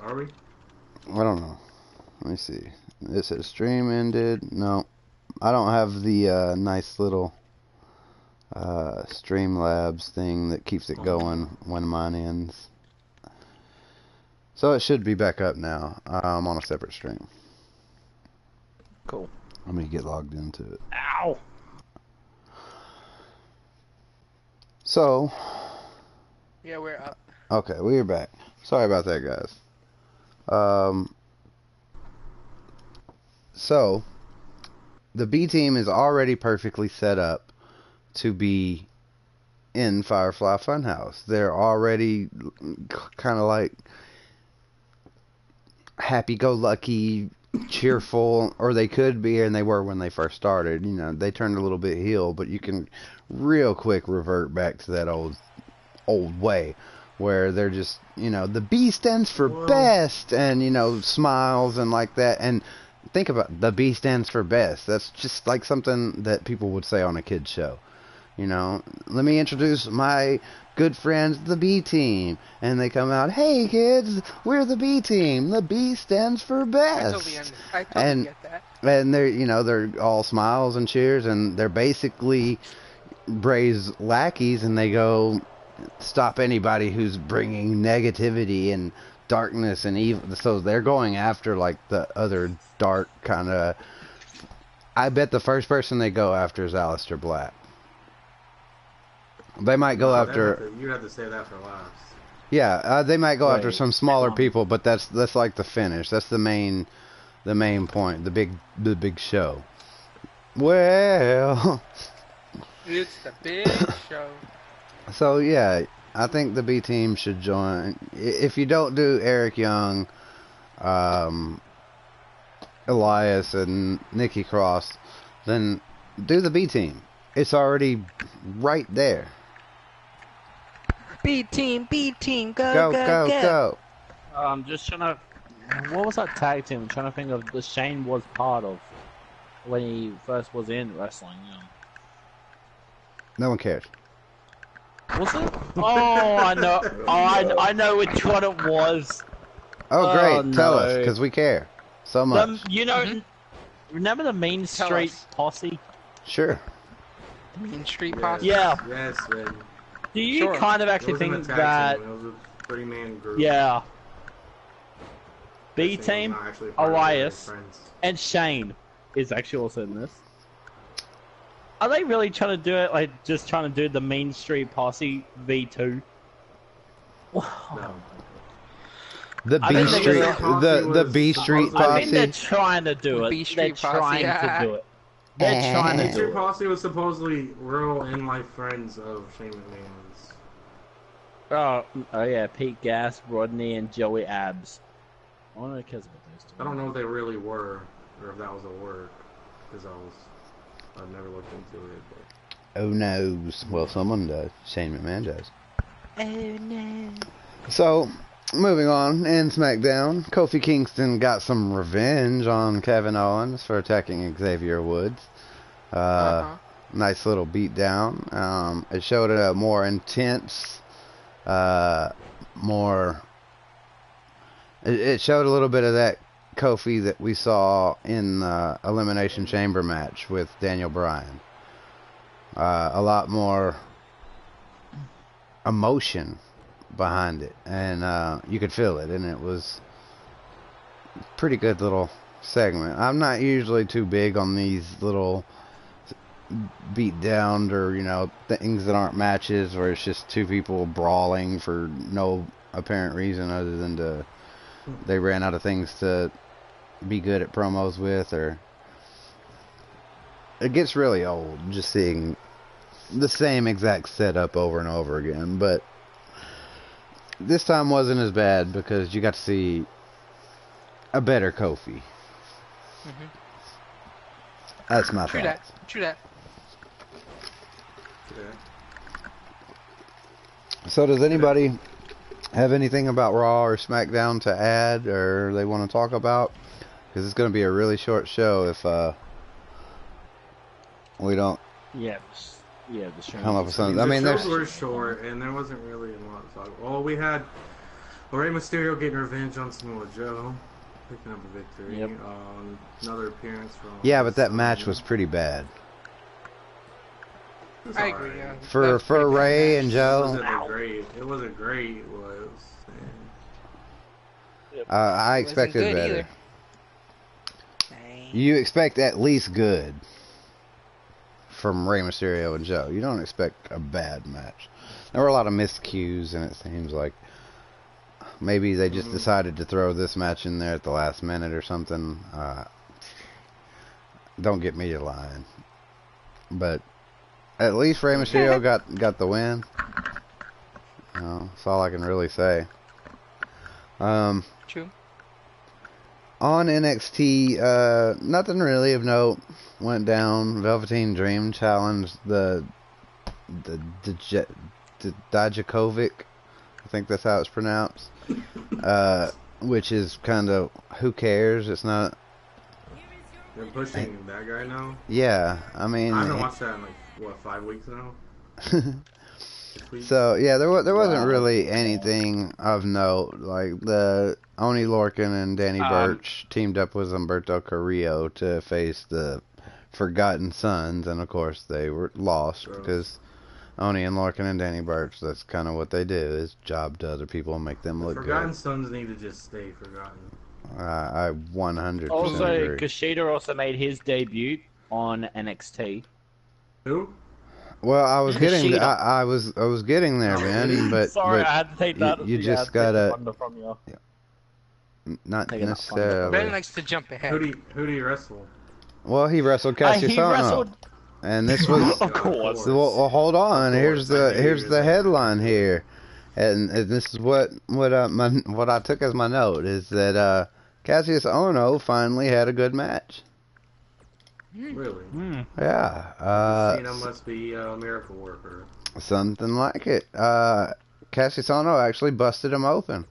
Are we? I don't know. Let me see. It says stream ended. No. I don't have the nice little Streamlabs thing that keeps it going when mine ends. So it should be back up now. I'm on a separate stream. Cool. Let me get logged into it. Ow! So. Yeah, we're up. Okay, we're back. Sorry about that, guys. So, the B team is already perfectly set up to be in Firefly Funhouse. They're already kind of like happy-go-lucky, cheerful, or they could be, and they were when they first started. You know, they turned a little bit heel, but you can real quick revert back to that old way where they're just, you know, the B stands for best, and, you know, smiles and like that. And think about it, the B stands for best. That's just like something that people would say on a kid's show. You know, let me introduce my good friends, the B team. And they come out, hey kids, we're the B team. The B stands for best. I totally get that. And they're, you know, they're all smiles and cheers, and they're basically Bray's lackeys, and they go stop anybody who's bringing negativity and darkness and evil. So they're going after like the other dark kind of. I bet the first person they go after is Aleister Black. They might go after. You have to say that for last. Yeah, they might go after some smaller people, but that's like the finish. That's the main point. The big show. Well. It's the big show. So yeah, I think the B team should join. If you don't do Eric Young, Elias, and Nikki Cross, then do the B team. It's already right there. B team, go. I'm just trying to. What was that tag team? I'm trying to think of the Shane was part of when he first was in wrestling. You know. No one cares. Was it? Oh, I know. Oh, I know which one it was. Oh, great! Tell us, because we care so much. You know, remember the Main Street Posse? Sure. The Main Street Posse. Yeah. Yes, man. Do you kind of actually think that? It was a 30-man group. Yeah. B team, Elias, and Shane is actually also in this. Are they really trying to do it, like, just trying to do the Main Street Posse V2? No. The B Street, the B Street Posse. I think they're trying to do it. They're trying to do it. They're trying to do it. B Street Posse was supposedly real in-life friends of Shane McMahon's. Oh yeah, Pete Gas, Rodney, and Joey Abs. I don't know cares about those two. I don't know if they really were, or if that was a word, because I've never looked into it. But. Oh no! Well, someone does. Shane McMahon does. Oh no. So, moving on, in SmackDown, Kofi Kingston got some revenge on Kevin Owens for attacking Xavier Woods. Nice little beatdown. It showed a more intense, It showed a little bit of that Kofi that we saw in the Elimination Chamber match with Daniel Bryan. A lot more emotion behind it, and you could feel it, and it was pretty good little segment. I'm not usually too big on these little beat down or, you know, things that aren't matches where it's just two people brawling for no apparent reason other than they ran out of things to be good at promos with, or it gets really old just seeing the same exact setup over and over again. But this time wasn't as bad because you got to see a better Kofi. That's my thoughts. True that. So does anybody have anything about Raw or SmackDown to add, or they want to talk about? Because it's going to be a really short show if we don't come up with something. I mean, the shows were short, and there wasn't really a lot to talk about. Well, we had Rey Mysterio getting revenge on Samoa Joe, picking up a victory. Yep. Another appearance from. Yeah, but that match was pretty bad. I agree. Yeah. For Ray and It Joe, wasn't great. It wasn't great. It was. I expected good better. either. Dang. You expect at least good from Rey Mysterio and Joe. You don't expect a bad match. There were a lot of miscues, and it seems like maybe they just decided to throw this match in there at the last minute or something. Don't get me to lying, but at least Rey Mysterio got the win. That's all I can really say. True. On NXT, nothing really of note went down. Velveteen Dream challenged the Dijakovic, I think that's how it's pronounced. Which is kind of, who cares? It's not. They're pushing that guy now. Yeah, I mean. I haven't watched that in like what, 5 weeks now. So yeah, there wasn't really anything of note. Like the Oni Lorcan and Danny Burch teamed up with Humberto Carrillo to face the Forgotten Sons, and of course they were lost because Oni and Lorcan and Danny Burch, that's kind of what they do, is job to other people and make them look Forgotten good. Sons need to just stay forgotten. I 100% Also, agree. Kushida also made his debut on NXT. Who? Well, I was getting, Kushida. I was getting there, man. But Sorry, but I had to take that. you yeah, just I had to take the gotta, thunder from you. not Taking that necessarily. Ben likes to jump ahead. Who do you wrestle? Well, he wrestled Cassius He Ohno. wrestled. And this was, Of course. well, hold on. Here's the headline here, and this is what I took as my note is that Cassius Ohno finally had a good match. Really? Yeah. Cena must be a miracle worker. Something like it. Cassius Ohno actually busted him open.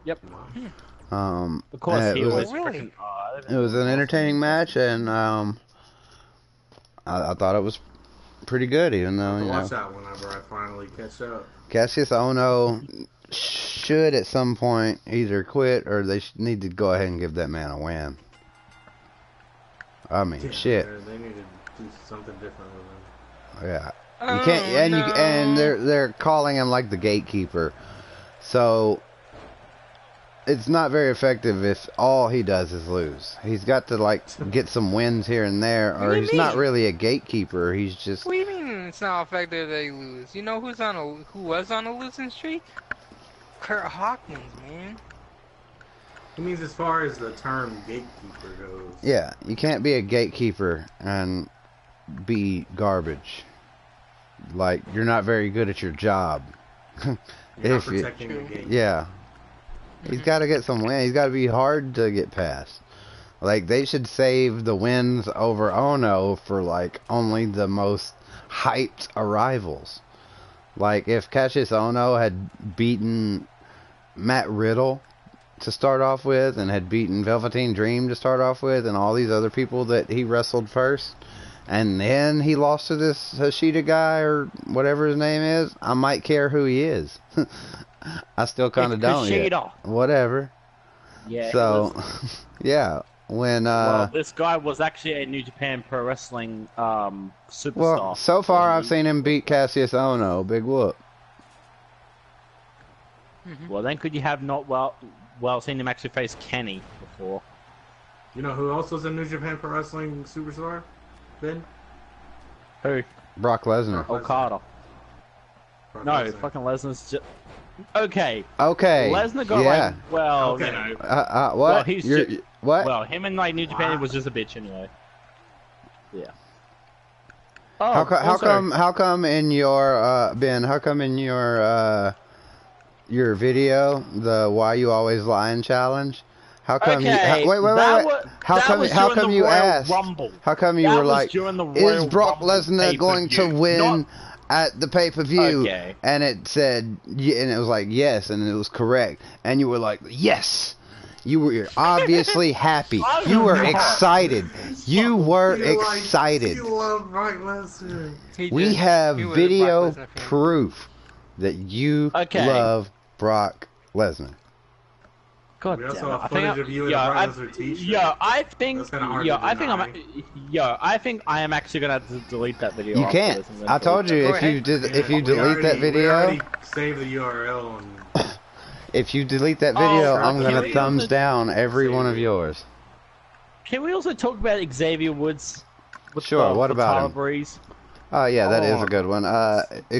Yep. Of Of course, it he was, was really? freaking. It was an entertaining match, and I thought it was pretty good, even though I'll you watch know that whenever I finally catch up. Cassius Ohno should at some point either quit or they need to go ahead and give that man a win. I mean, shit. They need to do something different with him. Yeah. You can't, and they're calling him like the gatekeeper. So it's not very effective if all he does is lose. He's got to like get some wins here and there, or he's not really a gatekeeper. He's just. What do you mean it's not effective if they lose? You know who was on a losing streak? Kurt Hawkins, man. He means as far as the term gatekeeper goes. Yeah, you can't be a gatekeeper and be garbage. Like, you're not very good at your job. You're not protecting the gate. Yeah. He's got to get some wins. He's got to be hard to get past. Like, they should save the wins over Ono for, like, only the most hyped arrivals. Like, if Cassius Ono had beaten Matt Riddle to start off with, and had beaten Velveteen Dream to start off with, and all these other people that he wrestled first, and then he lost to this Hashida guy, or whatever his name is, I might care who he is. I still kind of don't yet. Whatever. Yeah. So, yeah. When well, this guy was actually a New Japan Pro Wrestling superstar. Well, so far I've seen him beat Cassius Ohno. Big whoop. Well, then could you have not seen him actually face Kenny before? You know who else was a New Japan Pro Wrestling superstar? Ben? Who? Brock Lesnar. Okada. No, fucking Lesnar's just... Okay. Okay. Lesnar got like, well, you know. What? Well, he's what? Well, him and like New Japan was just a bitch anyway. Yeah. Oh, how come in your Ben? How come in your video, the "Why You Always Lying" challenge? How come? Okay, Wait. How come you asked? Rumble. How come you were like, is Brock Lesnar going to win at the pay-per-view? Okay. And it said, and it was like yes, and it was correct, and you were like yes. You were obviously happy. You were excited. You were excited. You love Brock Lesnar. We have video proof that you love Brock Lesnar. God We damn also it. have I think footage of you in a Brock Lesnar t-shirt. I think I am actually gonna have to delete that video. You after can't. this and then I told you Go if you ahead. did, if Yeah, you delete that We video, already saved the URL and if you delete that video, I'm can gonna we thumbs also- down every Save one of it. yours. Can we also talk about Xavier Woods? With Sure, what with about Tyler him? Breeze? Oh yeah, that is Oh. a good one.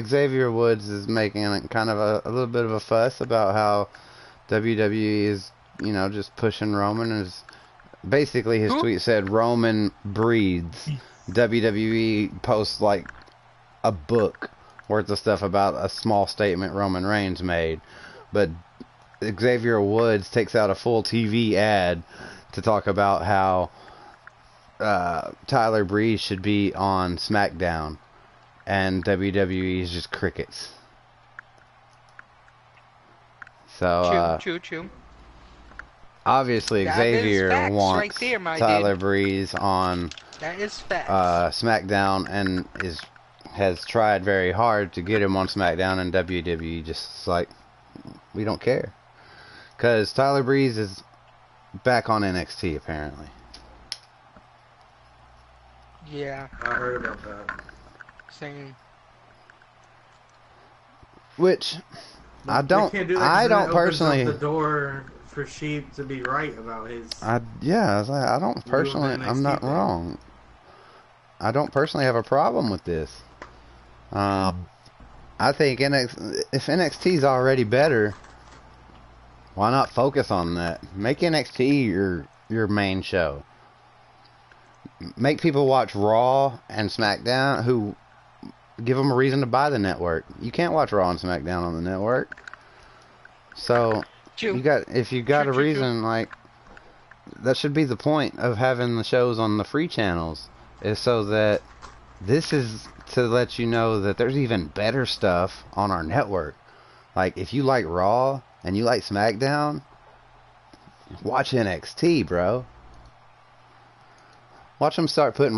Xavier Woods is making kind of a little bit of a fuss about how WWE is, you know, just pushing Roman. Is basically his tweet said Roman breeds. WWE posts like a book worth of stuff about a small statement Roman Reigns made, but Xavier Woods takes out a full TV ad to talk about how Tyler Breeze should be on SmackDown, and WWE is just crickets. So, True. obviously That is Xavier facts wants right there, my Tyler dude. Breeze on That is facts. SmackDown, and has tried very hard to get him on SmackDown, and WWE just like, we don't care. Because Tyler Breeze is back on NXT, apparently. Yeah, I heard about that. same. Which, I They don't, can't do that 'cause I then don't it opens up personally... the door for Sheep to be right about his. Yeah, I was like, I don't personally, the I'm not NXT thing. wrong. I don't personally have a problem with this. I think if NXT's already better, why not focus on that? Make NXT your main show. Make people watch Raw and SmackDown, who give them a reason to buy the network. You can't watch Raw and SmackDown on the network. So True. if you got a reason, like, that should be the point of having the shows on the free channels, is so that this is to let you know that there's even better stuff on our network. Like, if you like Raw and you like SmackDown, watch NXT, bro. Watch them start putting